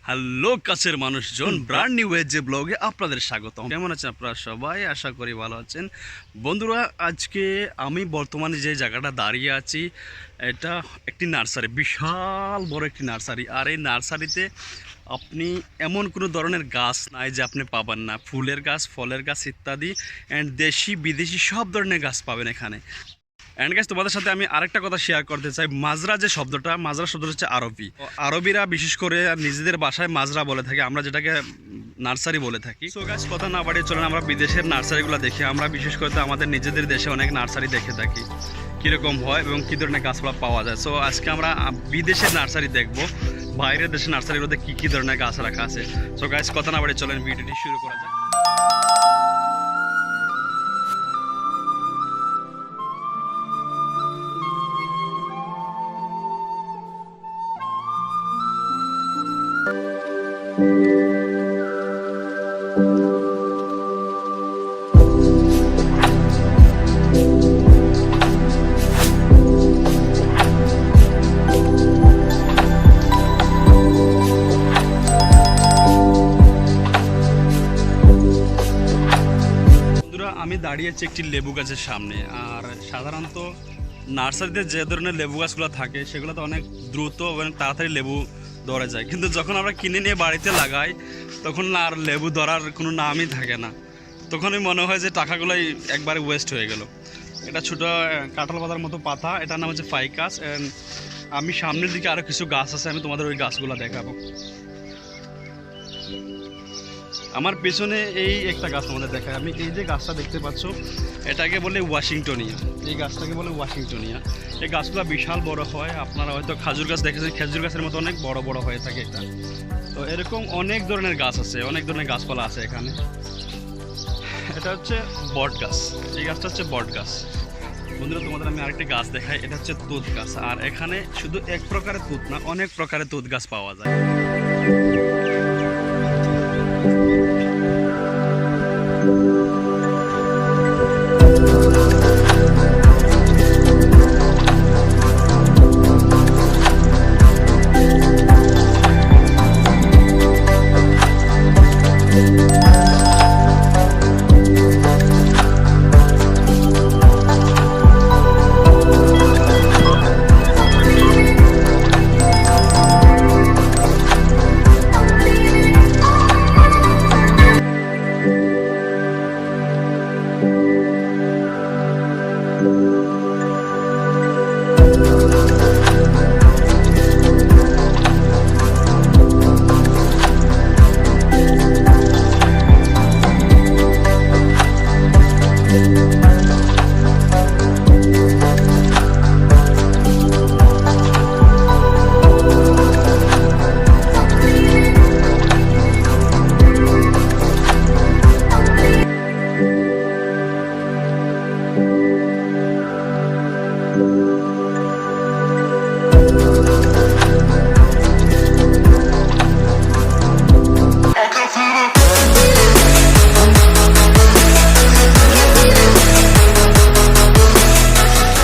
Hello কাছের মানুষজন, brand new যে ব্লগে আপনাদের স্বাগত। কেমন আছেন আপনারা সবাই? আশা করি ভালো আছেন। বন্ধুরা, আজকে আমি বর্তমানে যে জায়গাটা দাঁড়িয়ে আছি, এটা একটি নার্সারি, বিশাল বড় একটি নার্সারি। আর এই নার্সারিতে আপনি এমন কোনো ধরনের গাছ নাই যে আপনি পাবেন না। ফুলের গাছ, ফলের গাছ ইত্যাদি, অ্যান্ড দেশি বিদেশি সব ধরনের গাছ পাবেন এখানে। অ্যান্ড গাইস, তোমাদের সাথে আমি আরেকটা কথা শেয়ার করতে চাই। মাজরা যে শব্দটা, মাজরা শব্দটা হচ্ছে আরবি। আরবিরা বিশেষ করে নিজেদের ভাষায় মাজরা বলে থাকে, আমরা যেটাকে নার্সারি বলে থাকি। সো গাইস, কথা না বাড়িয়ে চলেন আমরা বিদেশের নার্সারিগুলো দেখি। আমরা বিশেষ করে তো আমাদের নিজেদের দেশে অনেক নার্সারি দেখে থাকি, কীরকম হয় এবং কী ধরনের গাছপালা পাওয়া যায়। সো আজকে আমরা বিদেশের নার্সারি দেখবো, বাইরের দেশের নার্সারিগুলোতে কী কী ধরনের গাছ রাখা আছে। সো গাইস, কথা না বাড়িয়ে চলেন ভিডিওটি শুরু করা যাক। আমি দাঁড়িয়ে আছি একটি লেবু গাছের সামনে। আর সাধারণত নার্সারিতে যে ধরনের লেবু গাছগুলো থাকে সেগুলোতে অনেক দ্রুত এবং তাড়াতাড়ি লেবু ধরে যায়, কিন্তু যখন আমরা কিনে নিয়ে বাড়িতে লাগাই তখন আর লেবু ধরার কোনো নামই থাকে না। তখনই মনে হয় যে টাকাগুলোই একবারে ওয়েস্ট হয়ে গেল। এটা ছোটো কাঁঠাল পাতার মতো পাতা, এটার নাম হচ্ছে ফাইকাস। অ্যান্ড আমি সামনের দিকে আরও কিছু গাছ আছে, আমি তোমাদের ওই গাছগুলো দেখাবো। আমার পেছনে এই একটা গাছ তোমাদের দেখায়। আমি এই যে গাছটা দেখতে পাচ্ছ, এটাকে বলে ওয়াশিংটনিয়া। এই গাছটাকে বলে ওয়াশিংটনিয়া। এই গাছগুলো বিশাল বড় হয়। আপনারা হয়তো খাজুর গাছ দেখেছেন, খেজুর গাছের মতো অনেক বড় বড় হয়ে থাকে এটা। তো এরকম অনেক ধরনের গাছ আছে, অনেক ধরনের গাছপালা আছে এখানে। এটা হচ্ছে বট গাছ। এই গাছটা হচ্ছে বট গাছ। বন্ধুরা, তোমাদের আমি আরেকটি গাছ দেখাই। এটা হচ্ছে তুঁত গাছ। আর এখানে শুধু এক প্রকারের তুঁত না, অনেক প্রকারের তুঁত গাছ পাওয়া যায়।